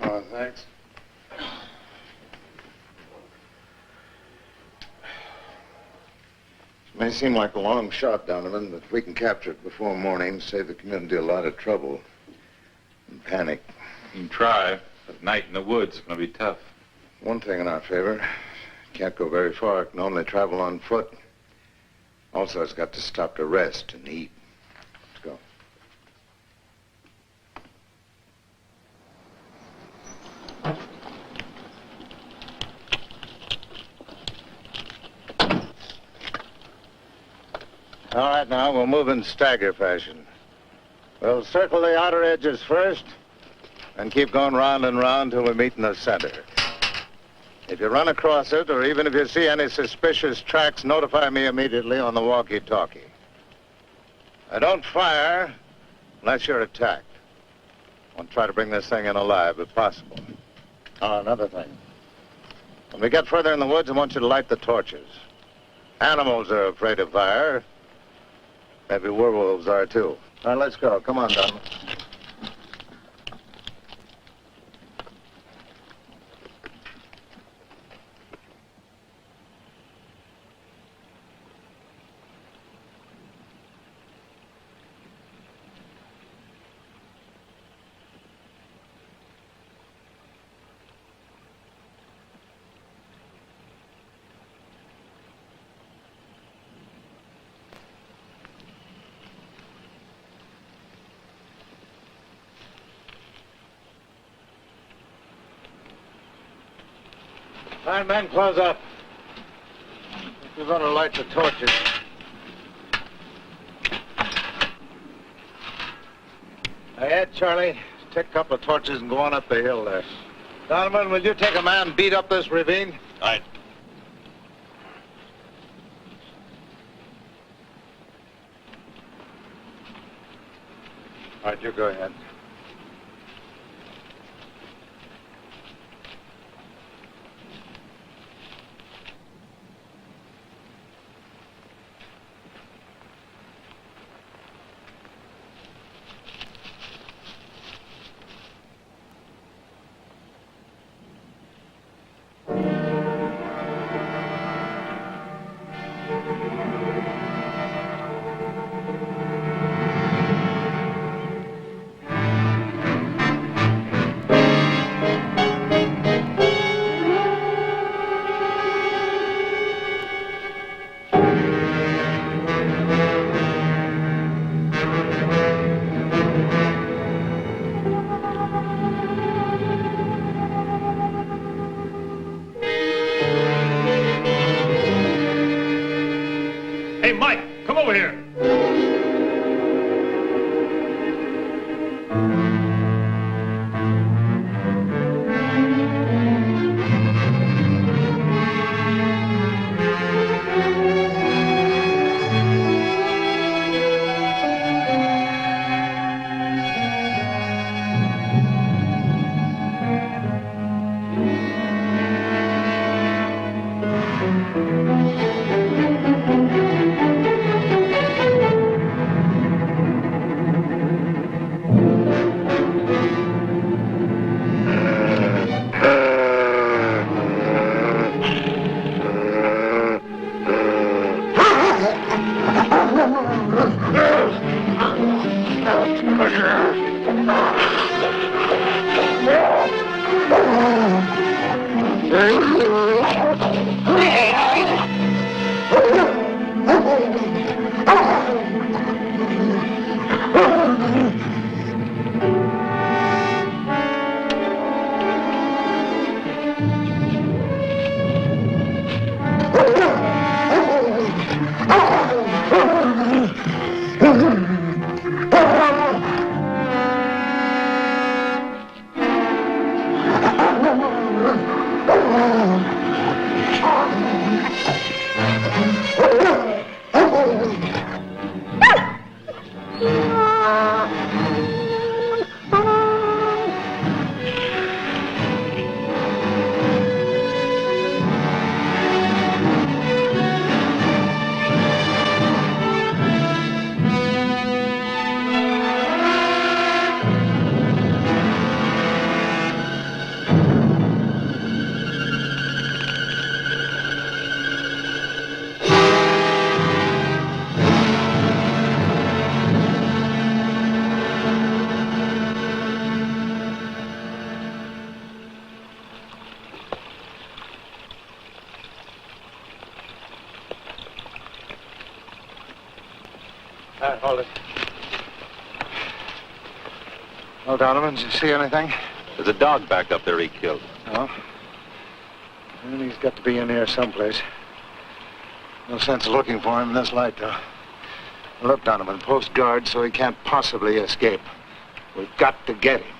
Oh, thanks. It may seem like a long shot, Donovan, but if we can capture it before morning, save the community a lot of trouble and panic. You can try, but night in the woods is going to be tough. One thing in our favor, can't go very far, can only travel on foot. Also, it's got to stop to rest and eat. Let's go. All right, now, we'll move in stagger fashion. We'll circle the outer edges first and keep going round and round till we meet in the center. If you run across it, or even if you see any suspicious tracks, notify me immediately on the walkie-talkie. Don't fire unless you're attacked. I'll try to bring this thing in alive if possible. Oh, another thing. When we get further in the woods, I want you to light the torches. Animals are afraid of fire. Maybe werewolves are, too. All right, let's go. Come on, Donovan. All right, men, close up. We're going to light the torches. Ahead, Charlie. Take a couple of torches and go on up the hill there. Donovan, will you take a man and beat up this ravine? All right. All right, you go ahead. Hey, Mike, come over here. Hold it. Well, Donovan, did you see anything? There's a dog back up there he killed. No. Well, he's got to be in here someplace. No sense looking for him in this light, though. Look, Donovan, post guard so he can't possibly escape. We've got to get him.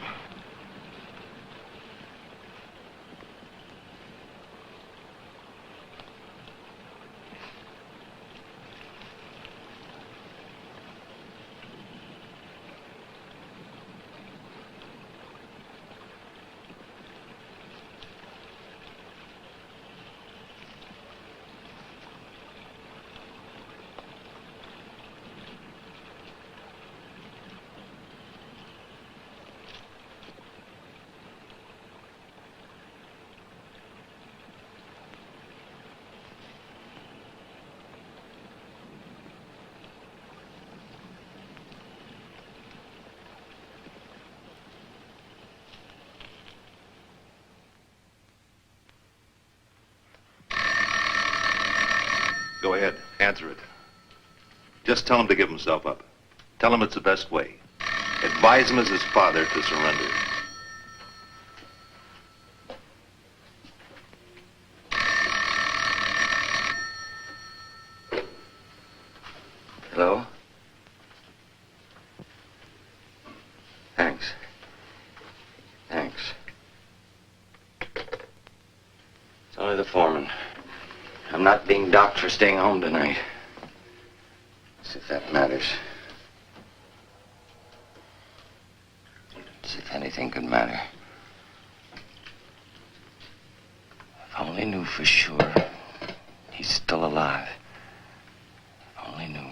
Go ahead, answer it. Just tell him to give himself up. Tell him it's the best way. Advise him as his father to surrender. Hello? Thanks. Thanks. It's only the foreman. I'm not being docked for staying home tonight. As if that matters. As if anything could matter. If I only knew for sure he's still alive. If I only knew.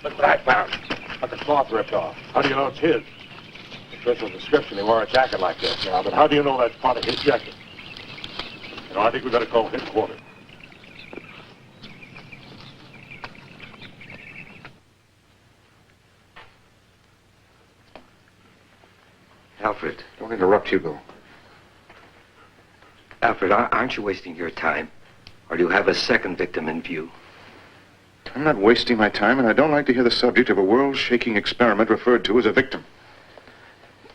Look what I found. Got the cloth ripped off. How do you know it's his? Official description, he wore a jacket like this. Yeah, but how do you know that's part of his jacket? You know, I think we better call headquarters. Alfred. Don't interrupt, Hugo. Alfred, aren't you wasting your time? Or do you have a second victim in view? I'm not wasting my time, and I don't like to hear the subject of a world-shaking experiment referred to as a victim.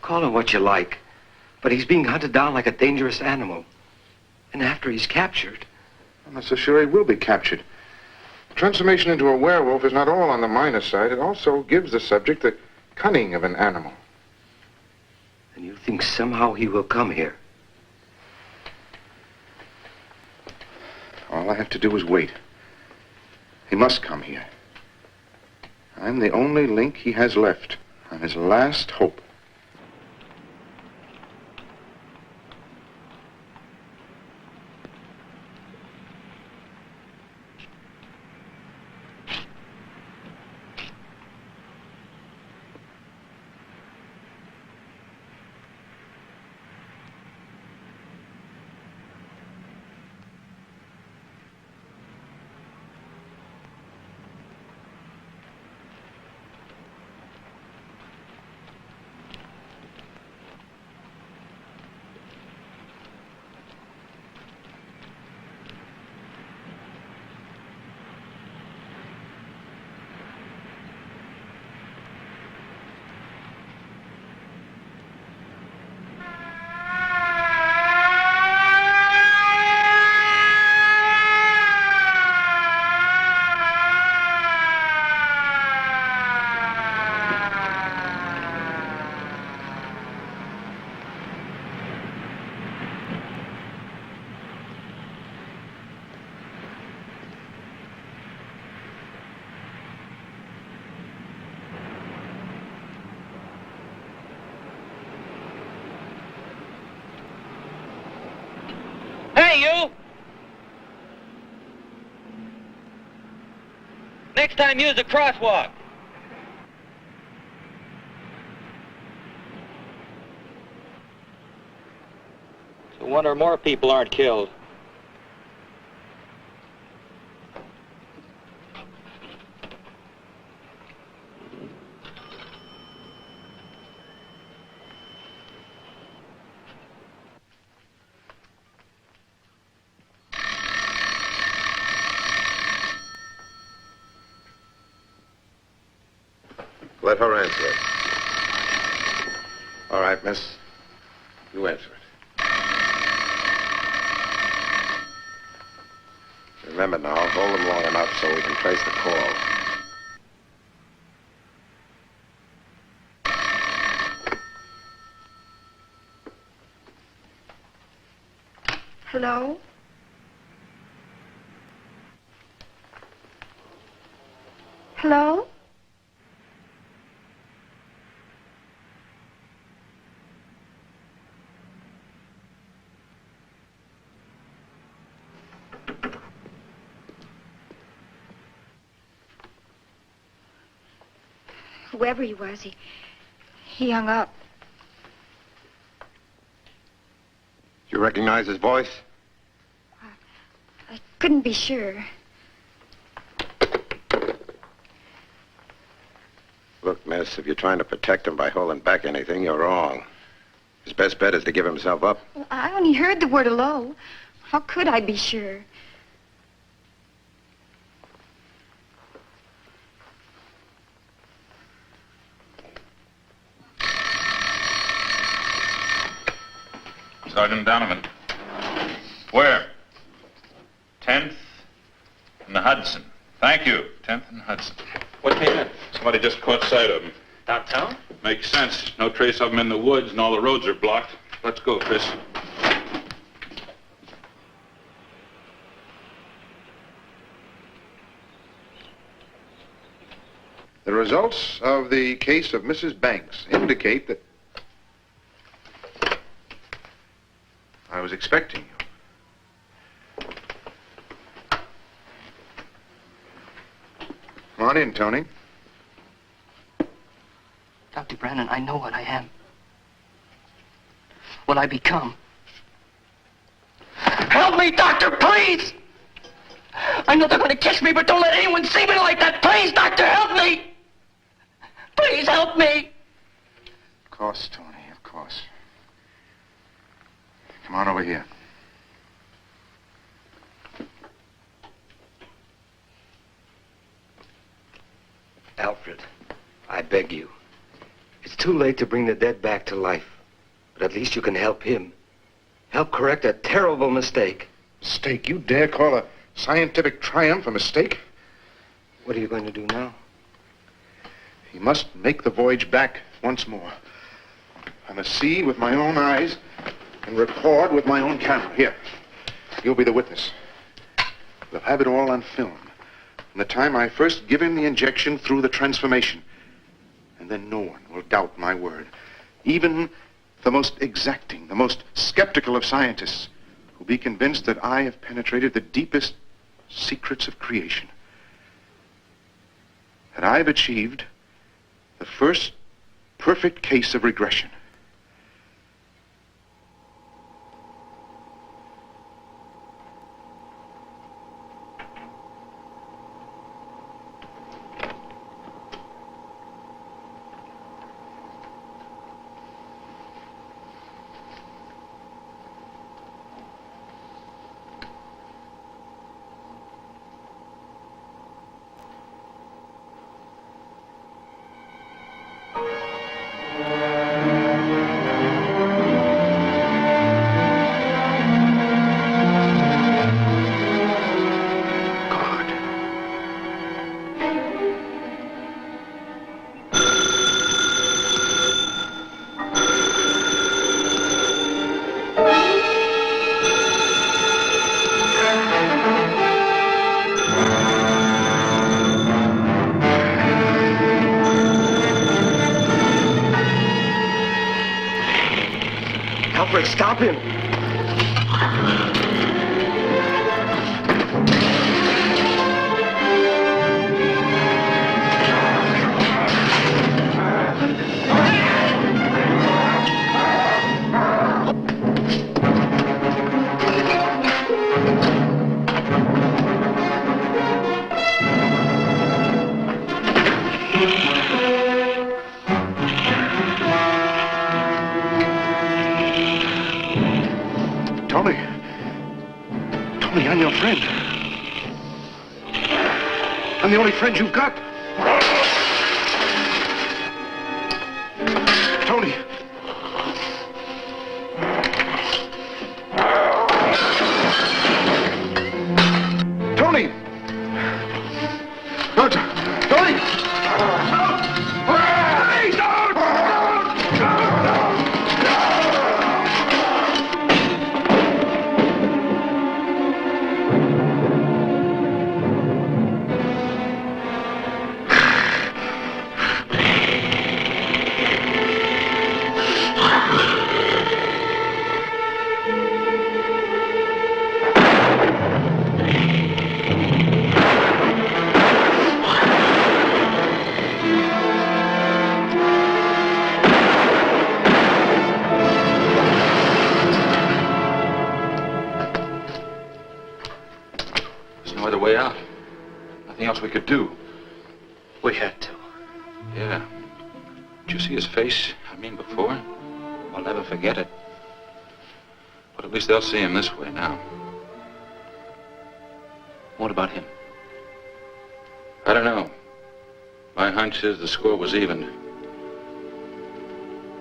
Call him what you like, but he's being hunted down like a dangerous animal. And after he's captured... I'm not so sure he will be captured. Transformation into a werewolf is not all on the minus side. It also gives the subject the cunning of an animal. And you think somehow he will come here? All I have to do is wait. He must come here. I'm the only link he has left on his last hope. Hey, you! Next time, use the crosswalk. It's a wonder more people aren't killed. Let her answer it. All right, miss. You answer it. Remember now, hold them long enough so we can trace the call. Hello? Hello? Whoever he was, he hung up. You recognize his voice? I couldn't be sure. Look, miss, if you're trying to protect him by holding back anything, you're wrong. His best bet is to give himself up. Well, I only heard the word hello. How could I be sure? Sergeant Donovan. Where? 10th and the Hudson. Thank you. 10th and Hudson. What came in? Somebody just caught sight of him. Downtown? Makes sense. No trace of him in the woods, and all the roads are blocked. Let's go, Chris. The results of the case of Mrs. Banks indicate that... I was expecting you. Come on in, Tony. Dr. Brandon, I know what I am. What I become. Help me, doctor, please! I know they're going to kiss me, but don't let anyone see me like that. Please, doctor, help me! Please help me! Of course, Tony, of course. Come on over here. Alfred, I beg you. It's too late to bring the dead back to life. But at least you can help him. Help correct a terrible mistake. Mistake? You dare call a scientific triumph a mistake? What are you going to do now? He must make the voyage back once more. I must see with my own eyes and record with my own camera. Here, you'll be the witness. We'll have it all on film. From the time I first give him the injection through the transformation. And then no one will doubt my word. Even the most exacting, the most skeptical of scientists will be convinced that I have penetrated the deepest secrets of creation. That I've achieved the first perfect case of regression. Alfred, stop him! Tony, I'm your friend. I'm the only friend you've got. Tony. Tony! No, Tony! Hey, don't! No other way out. Nothing else we could do. We had to. Yeah. Did you see his face? I mean, before? I'll never forget it. But at least they'll see him this way now. What about him? I don't know. My hunch is the score was even.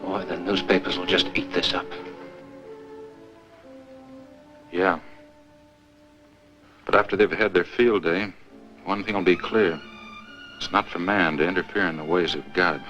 Boy, the newspapers will just eat this up. Yeah. But after they've had their field day, one thing will be clear. It's not for man to interfere in the ways of God.